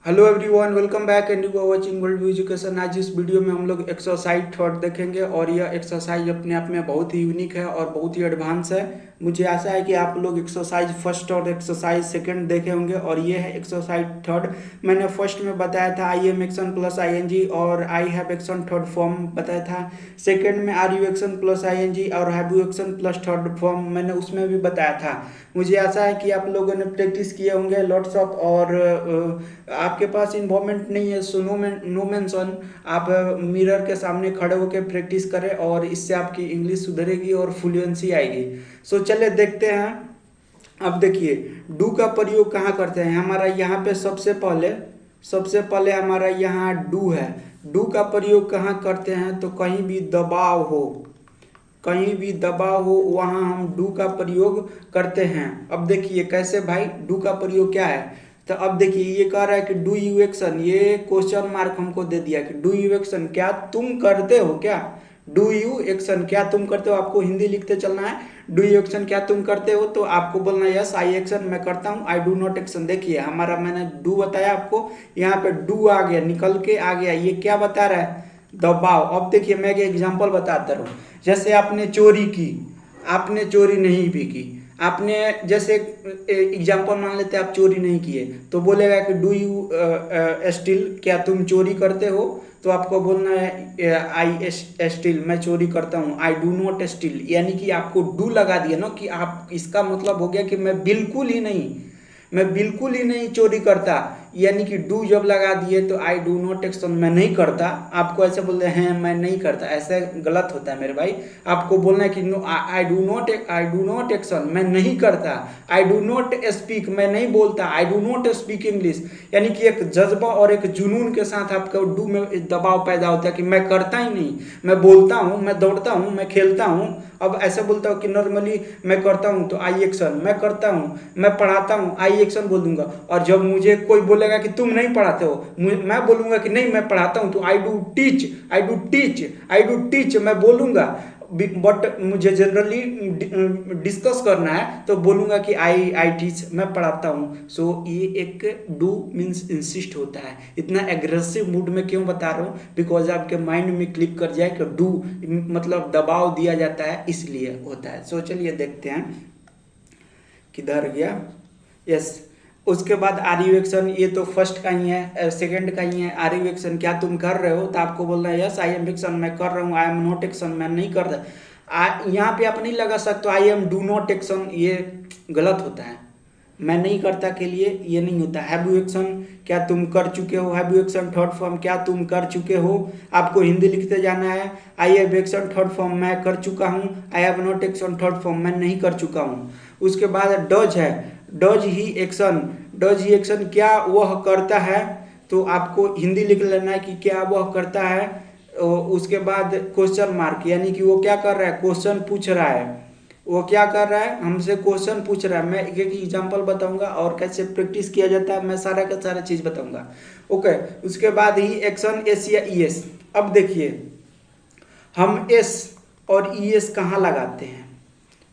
Hello everyone, welcome back and you are watching world view education. आज इस video में हम लोग एक्सरसाइज थर्ड देखेंगे और यह एक्सरसाइज अपने आप में बहुत ही यूनिक है और बहुत ही एडवांस है। मुझे आशा है कि आप लोग एक्सरसाइज फर्स्ट और एक्सरसाइज सेकंड देखे होंगे और ये है एक्सरसाइज थर्ड। मैंने फर्स्ट में बताया था I am action plus I N G और I have action third form बताया था। सेकंड में are you action plus I N G और have you action plus third form मैंने उसमें भी बताया था। मुझे आशा है कि आप लोगों ने प्रैक्टिस किए होंगे लॉट्स ऑफ और आपके पास इन्वॉल्वमेंट नहीं है सो नो मेंशन। आप मिरर के सामने खड़े होकर प्रैक्टिस करें और इससे आपकी इंग्लिश सुधरेगी और फ्लुएंसी आएगी। सो चलिए देखते हैं। अब देखिए, डू का प्रयोग कहाँ करते हैं। हमारा यहाँ पे सबसे पहले हमारा यहाँ डू है। डू का प्रयोग कहाँ करते हैं तो कहीं भी दबाव हो वहाँ हम डू का प्रयोग करते हैं। अब देखिए कैसे भाई, डू का प्रयोग क्या है। तो अब देखिए ये कह रहा है कि डू यू एक्शन, ये क्वेश्चन मार्क हमको दे दिया कि डू यू एक्शन क्या तुम करते हो, क्या डू यू एक्शन क्या तुम करते हो। आपको हिंदी लिखते चलना है। डू यू एक्शन क्या तुम करते हो तो आपको बोलना है यस आई एक्शन मैं करता हूँ, आई डू नॉट एक्शन। देखिए हमारा मैंने डू बताया आपको, यहाँ पे डू आ गया, निकल के आ गया। ये क्या बता रहा है, दबाव। अब देखिए मैं एक एग्जांपल बताता रहूँ। जैसे आपने चोरी की, आपने चोरी नहीं भी की, आपने जैसे एग्जांपल मान लेते हैं आप चोरी नहीं किए तो बोलेगा कि डू यू स्टिल क्या तुम चोरी करते हो। तो आपको बोलना है आई स्टिल मैं चोरी करता हूँ, आई डू नॉट स्टिल। यानी कि आपको डू लगा दिया ना, कि आप इसका मतलब हो गया कि मैं बिल्कुल ही नहीं चोरी करता। यानी कि डू जब लगा दिए तो आई डू नॉट एक्शन मैं नहीं करता। आपको ऐसे बोलते हैं मैं नहीं करता, ऐसे गलत होता है मेरे भाई। आपको बोलना है कि no I do not action मैं नहीं करता। आई डू नॉट स्पीक मैं नहीं बोलता, आई डू नॉट स्पीक इंग्लिश। यानी कि एक जज्बा और एक जुनून के साथ आपका डू में दबाव पैदा होता है कि मैं करता ही नहीं, मैं बोलता हूँ, मैं दौड़ता हूँ, मैं खेलता हूँ। अब ऐसे बोलता हूँ कि नॉर्मली मैं करता हूँ तो आई एक्शन मैं करता हूँ, मैं पढ़ाता हूँ आई एक्शन बोल दूंगा। और जब मुझे कोई बोलेगा कि तुम नहीं पढ़ाते हो, मैं बोलूंगा कि नहीं मैं पढ़ाता हूँ तो आई डू टीच मैं बोलूंगा। बट मुझे जनरली डिस्कस करना है तो बोलूंगा कि आई टीच मैं पढ़ाता हूँ। सो ये एक डू मीन्स इंसिस्ट होता है। इतना एग्रेसिव मूड में क्यों बता रहा हूँ, बिकॉज आपके माइंड में क्लिक कर जाए कि डू मतलब दबाव दिया जाता है, इसलिए होता है। सो चलिए देखते हैं किधर गया। यस, उसके बाद आर यू एक्शन, ये तो फर्स्ट का ही है, सेकंड का ही है। आर यू एक्शन क्या तुम कर रहे हो तो आपको बोलना है यस आई एम एक्शन मैं कर रहा हूँ, आई एम नॉट एक्शन मैं नहीं कर रहा। यहाँ पे आप नहीं लगा सकते I am do not action, ये गलत होता है। मैं नहीं करता के लिए ये नहीं होता। हैव यू एक्शन क्या तुम कर चुके हो, have you action third form क्या तुम कर चुके हो। आपको हिंदी लिखते जाना है। आई हैव एक्शन थर्ड फॉर्म मैं कर चुका हूँ, आई have not action third form मैं नहीं कर चुका हूँ। उसके बाद डज है, डज ही एक्शन क्या वह करता है। तो आपको हिंदी लिख लेना है कि क्या वह करता है। उसके बाद क्वेश्चन मार्क, यानी कि वो क्या कर रहा है, क्वेश्चन पूछ रहा है। वो क्या कर रहा है, हमसे क्वेश्चन पूछ रहा है। मैं एक एक एग्जांपल बताऊंगा और कैसे प्रैक्टिस किया जाता है, मैं सारा का सारा चीज बताऊंगा। ओके, उसके बाद ही एक्शन एस या ई एस। अब देखिए हम एस और ई एस कहाँ लगाते हैं,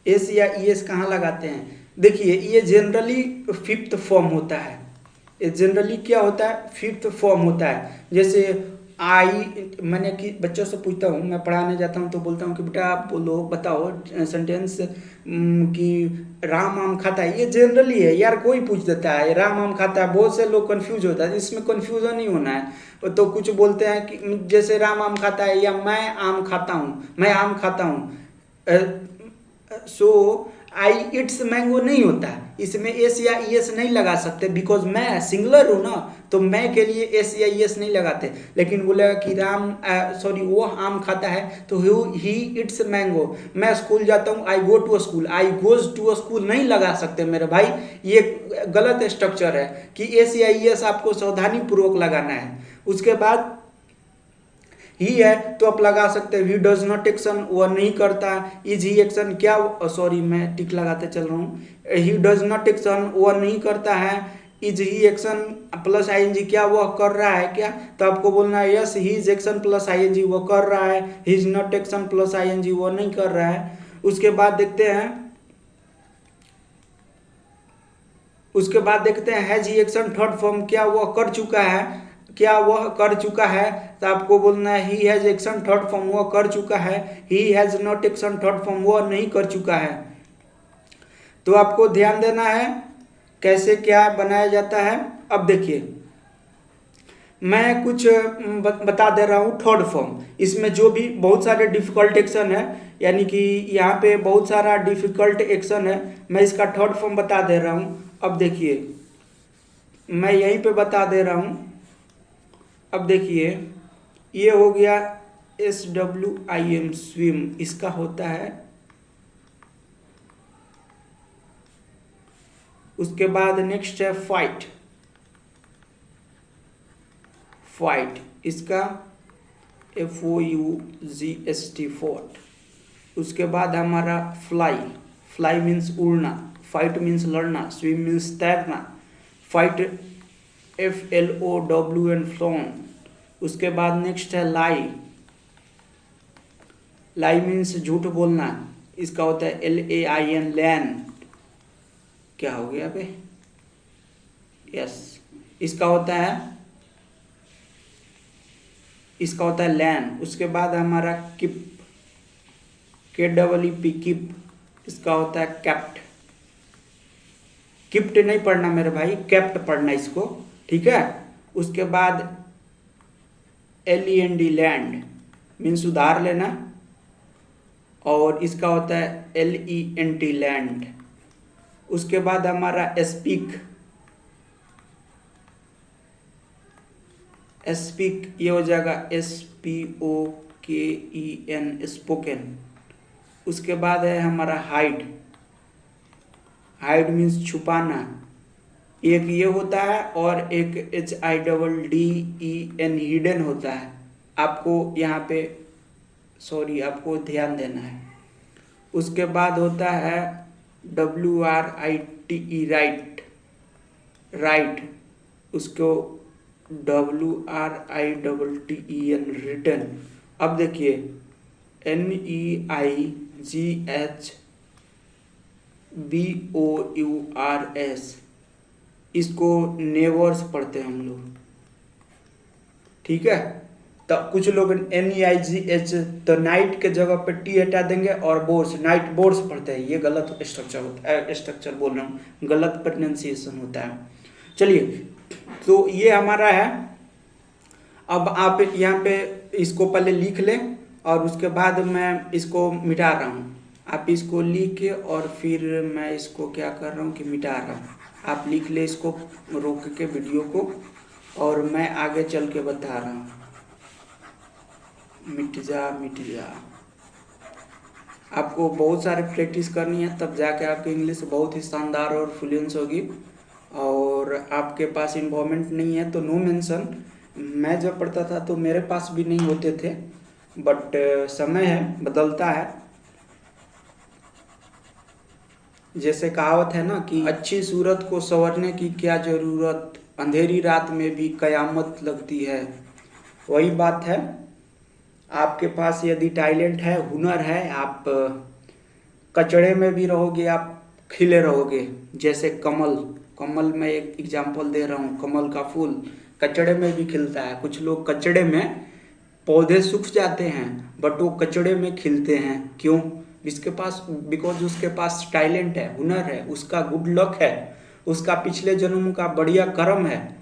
एस या ई एस कहाँ लगाते हैं। देखिए ये जनरली फिफ्थ फॉर्म होता है। ये जनरली क्या होता है, फिफ्थ फॉर्म होता है। जैसे आई, मैंने कि बच्चों से पूछता हूँ, मैं पढ़ाने जाता हूँ तो बोलता हूँ कि बेटा आप बोलो बताओ सेंटेंस कि राम आम खाता है। ये जनरली है यार, कोई पूछ देता है राम आम खाता है, बहुत से लोग कंफ्यूज होता है, इसमें कंफ्यूजन नहीं होना है। तो कुछ बोलते हैं कि जैसे राम आम खाता है या मैं आम खाता हूँ, मैं आम खाता हूँ। सो आई इट्स मैंगो नहीं होता है, इसमें एस या ई एस नहीं लगा सकते, बिकॉज मैं सिंगुलर हूं ना, तो मैं के लिए एस या ई एस नहीं लगाते। लेकिन बोलेगा कि वो आम खाता है तो ही इट्स मैंगो। मैं स्कूल जाता हूँ, I go to school, I goes to school नहीं लगा सकते मेरे भाई। ये गलत स्ट्रक्चर है कि एस या ई एस आपको सावधानी पूर्वक लगाना है। उसके बाद ही है तो आप लगा सकते हैं ही डज नॉट एक्शन वह नहीं करता। इज ही एक्शन क्या, सॉरी मैं टिक लगाते चल रहा हूँ। ही डज नॉट एक्शन वह नहीं करता है। Is he action plus I N G क्या वह कर रहा है क्या, तो आपको बोलना है yes he is action plus I N G वह कर रहा है, he is not action plus I N G वह नहीं कर रहा है। उसके बाद देखते हैं उसके बाद देखते हैं has he action third form, क्या वह कर चुका है, क्या वह कर चुका है। तो आपको बोलना है he has action third form, वह कर चुका है। He has not action third form, वह नहीं कर चुका है। तो आपको ध्यान देना है कैसे क्या बनाया जाता है। अब देखिए मैं कुछ बता दे रहा हूँ थर्ड फॉर्म, इसमें जो भी बहुत सारे डिफिकल्ट एक्शन है, यानी कि यहाँ पे बहुत सारा डिफिकल्ट एक्शन है, मैं इसका थर्ड फॉर्म बता दे रहा हूँ। अब देखिए मैं यहीं पे बता दे रहा हूँ। अब देखिए ये हो गया SWIM स्विम, इसका होता है। उसके बाद नेक्स्ट है फाइट, फाइट इसका FOUGST फॉट। उसके बाद हमारा फ्लाई, फ्लाई मीन्स उड़ना, फाइट मीन्स लड़ना, स्विम मीन्स तैरना, फाइट FLOWN फ्लॉन। उसके बाद नेक्स्ट है लाई, लाई मीन्स झूठ बोलना, इसका होता है LAIN लैन। क्या हो गया बे, यस इसका होता है लैन। उसके बाद हमारा किप, KEEP किप, इसका होता है कैप्ट। किप्ट नहीं पढ़ना मेरे भाई, कैप्ट पढ़ना इसको, ठीक है। उसके बाद LEND लैंड मीन्स उधार लेना, और इसका होता है LENT लैंड। उसके बाद हमारा स्पीक, स्पीक ये हो जाएगा SPOKEN स्पोकन। उसके बाद है हमारा हाइड, हाइड मीन्स छुपाना, एक ये होता है और एक HIDDEN हिडन होता है। आपको यहाँ पे आपको ध्यान देना है। उसके बाद होता है WRITE राइट, राइट उसको WRITTEN रिटर्न। अब देखिए NEIGHBOURS, इसको नेवर्स पढ़ते हैं हम लोग, ठीक है। तो कुछ लोग NEIGH तो नाइट के जगह पे T हटा देंगे और बोर्स, नाइट बोर्स पढ़ते हैं, ये गलत स्ट्रक्चर होता है, स्ट्रक्चर बोल रहा हूँ, गलत प्रोनाउंसिएशन होता है। चलिए तो ये हमारा है। अब आप यहाँ पे इसको पहले लिख लें और उसके बाद मैं इसको मिटा रहा हूँ। आप इसको लिख के और फिर मैं इसको क्या कर रहा हूँ कि मिटा रहा हूँ। आप लिख ले इसको रोक के वीडियो को, और मैं आगे चल के बता रहा हूँ। मिट जा मिट जा। आपको बहुत सारे प्रैक्टिस करनी है, तब जाके आपकी इंग्लिश बहुत ही शानदार और फ्लुएंस होगी। और आपके पास इन्वॉल्वमेंट नहीं है तो नो मेंशन। मैं जब पढ़ता था तो मेरे पास भी नहीं होते थे, बट समय है, बदलता है। जैसे कहावत है ना कि अच्छी सूरत को संवरने की क्या ज़रूरत, अंधेरी रात में भी कयामत लगती है। वही बात है, आपके पास यदि टैलेंट है, हुनर है, आप कचड़े में भी रहोगे, आप खिले रहोगे। जैसे कमल, कमल में एक एग्जांपल दे रहा हूँ, कमल का फूल कचड़े में भी खिलता है। कुछ लोग कचड़े में, पौधे सूख जाते हैं बट वो कचड़े में खिलते हैं, क्यों? बिकॉज उसके पास टैलेंट है, हुनर है, उसका गुड लक है, उसका पिछले जन्म का बढ़िया कर्म है।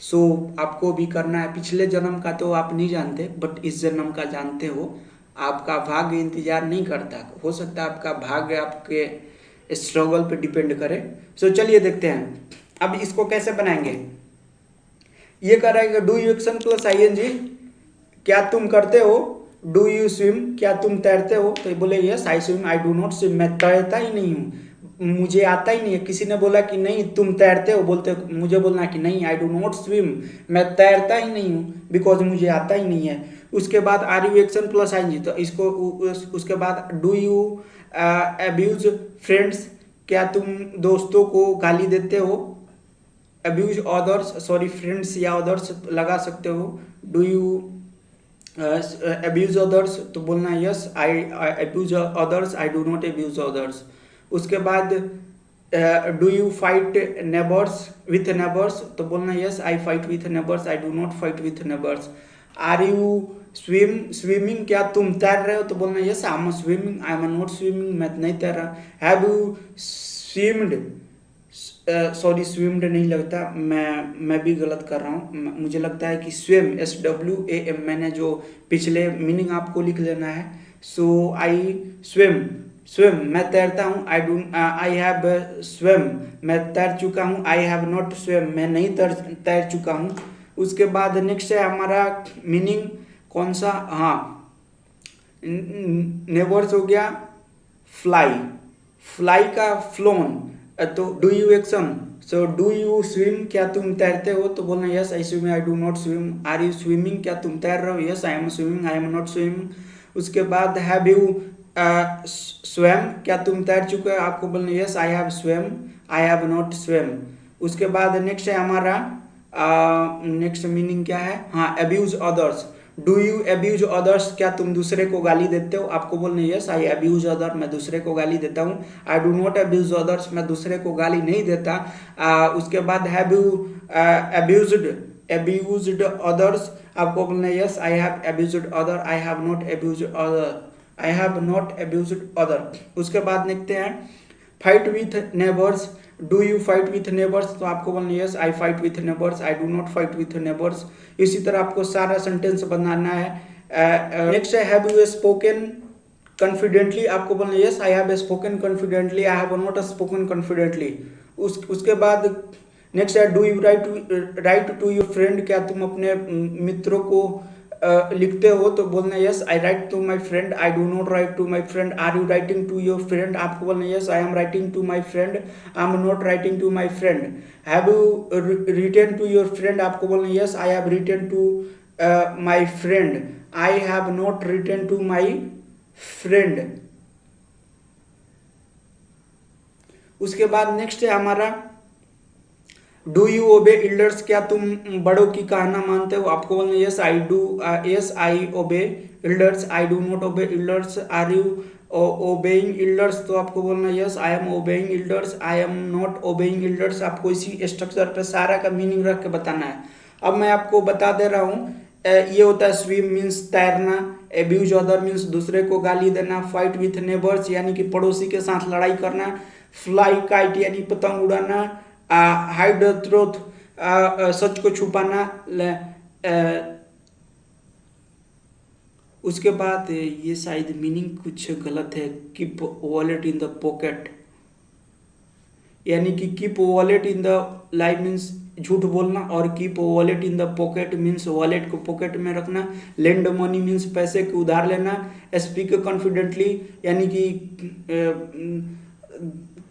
सो आपको भी करना है। पिछले जन्म का तो आप नहीं जानते, बट इस जन्म का जानते हो। आपका भाग्य इंतजार नहीं करता, हो सकता है आपका भाग्य आपके स्ट्रगल पे डिपेंड करे। सो चलिए देखते हैं अब इसको कैसे बनाएंगे। ये करेंगे do you action plus ING, क्या तुम करते हो? डू यू स्विम, क्या तुम तैरते हो? तो बोले yes I swim, I do not swim, मैं तैरता ही नहीं हूँ, मुझे आता ही नहीं है। किसी ने बोला कि नहीं तुम तैरते हो, बोलते मुझे बोलना कि नहीं आई डू नॉट स्विम, मैं तैरता ही नहीं हूँ, बिकॉज मुझे आता ही नहीं है। उसके बाद are you action plus ING, तो इसको उसके बाद डू यू अब्यूज फ्रेंड्स, क्या तुम दोस्तों को गाली देते हो? अब्यूज अदर्स, सॉरी फ्रेंड्स या अदर्स लगा सकते हो। डू यू अब्यूज अदर्स, तो बोलना yes I abuse others, I do not abuse others. उसके बाद do you fight neighbours with neighbours, तो बोलना yes I fight with neighbours, I do not fight with neighbours. Are you swimming, क्या तुम तैर रहे हो, तो बोलना yes I am swimming, I am not swimming, मैं नहीं तैर रहा। हैव यू स्विम्ड, सॉरी स्विम्ड नहीं लगता, मैं भी गलत कर रहा हूँ, मुझे लगता है कि स्विम SWAM, मैंने जो पिछले मीनिंग आपको लिख लेना है। सो आई स्विम, स्विम मैं तैरता हूँ, आई हैव स्विम मैं तैर चुका हूँ, आई हैव नॉट स्विम मैं नहीं तैर चुका हूँ। उसके बाद नेक्स्ट है हमारा मीनिंग कौन सा, हाँ नेबर्स हो गया, फ्लाई, फ्लाई का फ्लोन, तो do you action, so do you swim, क्या तुम तैरते हो, तो बोलना yes I swim, I do not swim. Are you swimming, क्या तुम तैर रहे हो, yes I am swimming, I am not swimming. उसके बाद हैव यू स्वयं, क्या तुम तैर चुके हो, आपको बोलना यस आई हैव स्वयं, आई हैव नॉट स्वयं। उसके बाद नेक्स्ट है हमारा नेक्स्ट मीनिंग क्या है, हाँ abuse others, do you abuse others, क्या तुम दूसरे को गाली देते हो, आपको बोलना यस आई अब्यूज अदर, मैं दूसरे को गाली देता हूँ। आई डू नॉट अब्यूज अदर्स, मैं दूसरे को गाली नहीं देता। उसके बाद हैव यू अब्यूज्ड अदर्स, आपको बोलना yes I have abused other, I have not abused other, I have not abused other. उसके बाद देखते हैं fight with neighbours, do you fight with neighbours, तो आपको बोलना yes I fight with neighbours, I do not fight with neighbours. इसी तरह आपको सारा सेंटेंस बनाना है। नेक्स्ट है हैव यू स्पोकन कॉन्फिडेंटली, आपको बोलना yes I have spoken confidently, I have not spoken confidently. उसके बाद नेक्स्ट है do you write to your friend, क्या तुम अपने मित्रों को लिखते हो, तो बोलना yes I write to my friend, I do not write to my friend. Are you writing to your friend, आपको बोलना yes I am writing to my friend, I am not writing to my friend. Have you written to your friend, आपको बोलना yes I have written to my friend, I have not written to my friend. उसके बाद next है हमारा do you ओबे elders, क्या तुम बड़ों की कहना मानते हो, आपको बोलना yes I do, yes I obey elders, I do not obey elders. Are you obeying elders, तो आपको बोलना yes I am obeying elders, I am not obeying elders. आपको इसी स्ट्रक्चर पे सारा का मीनिंग रख के बताना है। अब मैं आपको बता दे रहा हूँ, ये होता है स्विम मीन्स तैरना, एब्यूज अदर मीन्स दूसरे को गाली देना, फाइट विथ नेबर्स यानी कि पड़ोसी के साथ लड़ाई करना, फ्लाई काइट यानी पतंग उड़ाना, हाइड ट्रूथ सच को छुपाना। उसके बाद ये शायद मीनिंग कुछ गलत है, keep wallet in the pocket, यानी कि keep wallet in the life means झूठ बोलना, और keep wallet in the pocket means wallet को पॉकेट में रखना। लेंड मनी मीन्स पैसे को उधार लेना। स्पीक कॉन्फिडेंटली यानी कि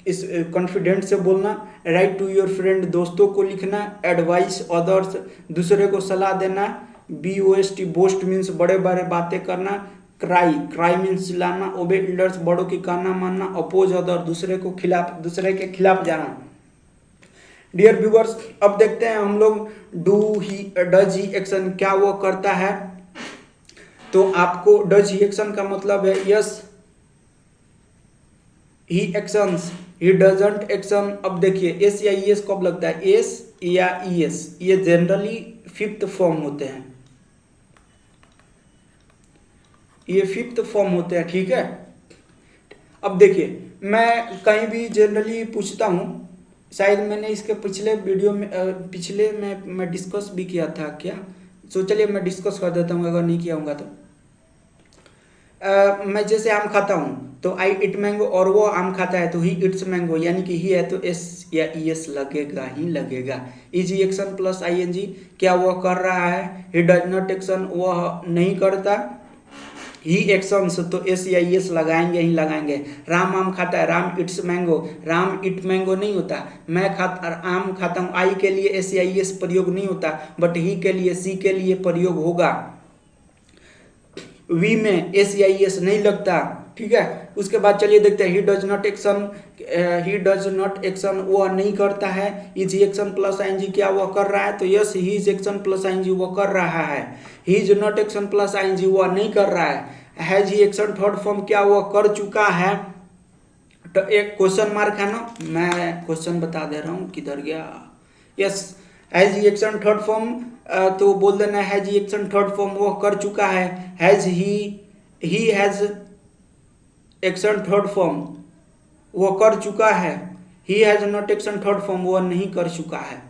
इस कॉन्फिडेंट से बोलना। राइट टू योर फ्रेंड दोस्तों को लिखना। एडवाइस अदर्स दूसरे को सलाह देना। BOST बोस्ट मीन्स बड़े बड़े बातें करना। क्राई क्राई मीन्स चिल्लाना। ओबे एल्डर्स बड़ों की कहना मानना। अपोज अदर दूसरे के खिलाफ जाना। डियर व्यूअर्स, अब देखते हैं हम लोग do he does he action क्या वो करता है। तो आपको डज ही एक्शन का मतलब है yes he actions, he doesn't action. अब देखिए एस या ईएस कब लगता है, एस या ईएस, ये जनरली फिफ्थ फॉर्म होते हैं, ये फिफ्थ फॉर्म होते हैं, ठीक है। अब देखिए मैं कहीं भी जनरली पूछता हूं, शायद मैंने इसके पिछले वीडियो में पिछले में मैं डिस्कस भी किया था क्या, तो चलिए मैं डिस्कस कर देता हूँ अगर नहीं किया होगा तो। मैं जैसे आम खाता हूँ तो आई इट मैंगो, और वो आम खाता है तो ही इट्स मैंगो, यानी कि ही है तो एस या ईएस लगेगा ही लगेगा। इज एक्शन प्लस ING, क्या वह कर रहा है। ही डज नॉट एक्शन, वह नहीं करता। ही एक्शंस तो एस या ईएस लगाएंगे ही लगाएंगे। राम आम खाता है, Ram it's mango, Ram it mango नहीं होता। मैं आम खाता हूँ, आई के लिए एस या ईएस प्रयोग नहीं होता, बट ही के लिए सी के लिए प्रयोग होगा। वी में एस या ईएस नहीं लगता, ठीक है। उसके बाद चलिए देखते हैं he does not action, he does not action वह नहीं करता है। इज एक्शन प्लस ING, क्या वह कर रहा है, तो yes he is action plus ING वह कर रहा है। He is not action plus ING वह नहीं कर रहा है। Has he action third form, क्या वह कर चुका है। तो एक क्वेश्चन मार्क है ना, मैं क्वेश्चन बता दे रहा हूँ किधर गया। Yes, has he action third form, तो बोल देना has he action third form वो कर चुका है। Has he has action third form वो कर चुका है। He has not action third form वो नहीं कर चुका है।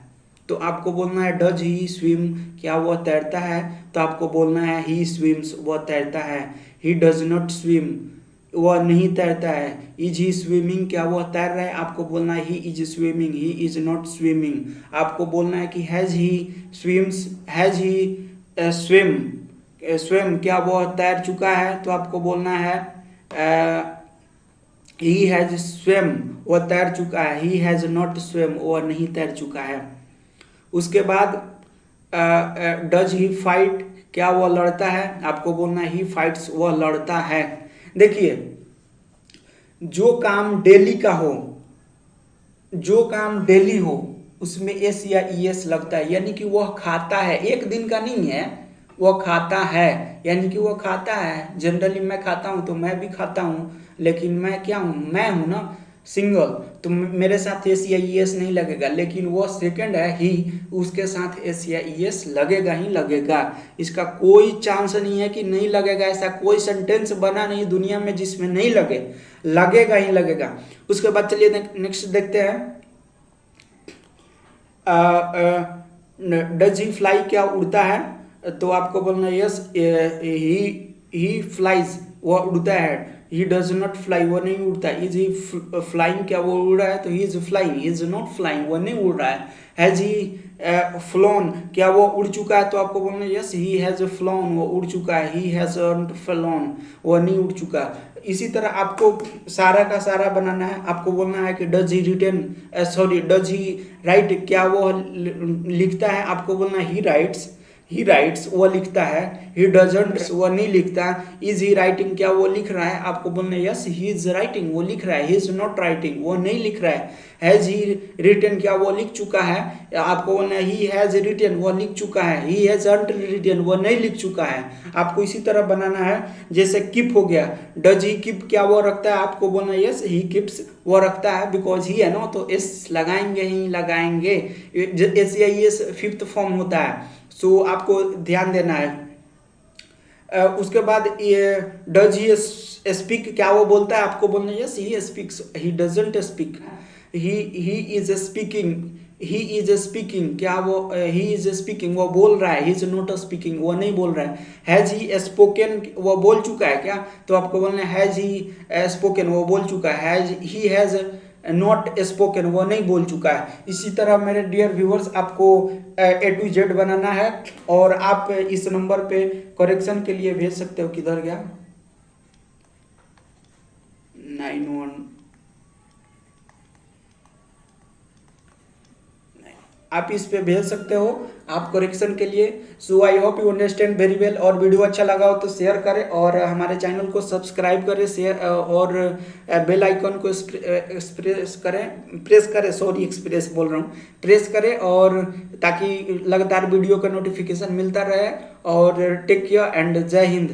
तो आपको बोलना है डज ही स्विम, क्या वह तैरता है, तो आपको बोलना है ही स्विम्स, वह तैरता है। ही डज नॉट स्विम, वह नहीं तैरता है। इज ही स्विमिंग, क्या वह तैर रहा है, आपको बोलना है he is swimming, he is not swimming. आपको बोलना है कि has he swims, has he swim, swim क्या वह तैर चुका है, तो आपको बोलना है ही हैज स्विम, वह तैर चुका है। ही हैज नॉट स्विम, वह नहीं तैर चुका है। उसके बाद डज ही फाइट, क्या वह लड़ता है, आपको बोलना है ही फाइट्स, वह लड़ता है। देखिए, जो काम डेली का हो, जो काम डेली हो उसमें एस या ई एस लगता है, यानी कि वह खाता है, एक दिन का नहीं है, वह खाता है, यानी कि वह खाता है। जनरली मैं खाता हूं तो मैं भी खाता हूं, लेकिन मैं क्या हूं, मैं हूं ना सिंगल, तो मेरे साथ एस या ई एस नहीं लगेगा। लेकिन वो सेकंड है ही, उसके साथ एस या ई एस लगेगा ही लगेगा। इसका कोई चांस नहीं है कि नहीं लगेगा, ऐसा कोई सेंटेंस बना नहीं दुनिया में जिसमें नहीं लगे, लगेगा ही लगेगा। उसके बाद चलिए नेक्स्ट देखते हैं। डज ही फ्लाई, क्या उड़ता है, तो आपको बोलना है यस ही फ्लाइज, वह उड़ता है। ही डज नॉट फ्लाई, वो नहीं उड़ता। इज ही फ्लाइंग, क्या वो उड़ रहा है, तो he is flying, he is not flying, वो नहीं उड़ रहा है। हैज ही फ्लोन, क्या वो उड़ चुका है, तो आपको बोलना है यस ही हैज फ्लोन, वो उड़ चुका है। ही हैज फ्लोन, वो नहीं उड़ चुका। इसी तरह आपको सारा का सारा बनाना है। आपको बोलना है कि does he written, sorry does he write, क्या वो लिखता है, आपको बोलना है ही राइट्स, ही राइट्स, वो लिखता है। ही डजंट, वो नहीं लिखता। इज ही राइटिंग, क्या वो लिख रहा है, आपको बोलना है यस ही इज राइटिंग, वो लिख रहा है। ही इज नॉट राइटिंग, वो नहीं लिख रहा है। हैज ही रिटन, क्या वो लिख चुका है, आपको बोलना है ही हैज रिटन, वो लिख चुका है। ही हैजंट रिटन, वो नहीं लिख चुका है। आपको इसी तरह बनाना है। जैसे कीप हो गया, डज ही कीप, क्या वो रखता है, आपको बोलना है यस ही कीप्स, वो रखता है। बिकॉज ही है ना, तो एस लगाएंगे ही लगाएंगे। एस या एस फिफ्थ फॉर्म होता है, सो आपको ध्यान देना है। उसके बाद डज ही स्पीक, क्या वो बोलता है, आपको बोलना है yes he speaks, he doesn't speak. He is speaking, he is speaking, क्या वो ही इज स्पीकिंग, वो बोल रहा है। ही इज नॉट स्पीकिंग, वो नहीं बोल रहा है। हैज ही स्पोकन, वो बोल चुका है क्या, तो आपको बोलना है हैज ही स्पोकन, वो बोल चुका है। Has he has not spoken, वो नहीं बोल चुका है। इसी तरह मेरे डियर व्यूअर्स, आपको ए टू जेड बनाना है, और आप इस नंबर पे करेक्शन के लिए भेज सकते हो। किधर गया, 91, आप इस पे भेज सकते हो आप करेक्शन के लिए। So I hope you understand very well. और वीडियो अच्छा लगा हो तो शेयर करें, और हमारे चैनल को सब्सक्राइब करें, शेयर और बेल आइकन को प्रेस करें, सॉरी एक्सप्रेस बोल रहा हूँ, प्रेस करें, और ताकि लगातार वीडियो का नोटिफिकेशन मिलता रहे। और टेक केयर एंड जय हिंद।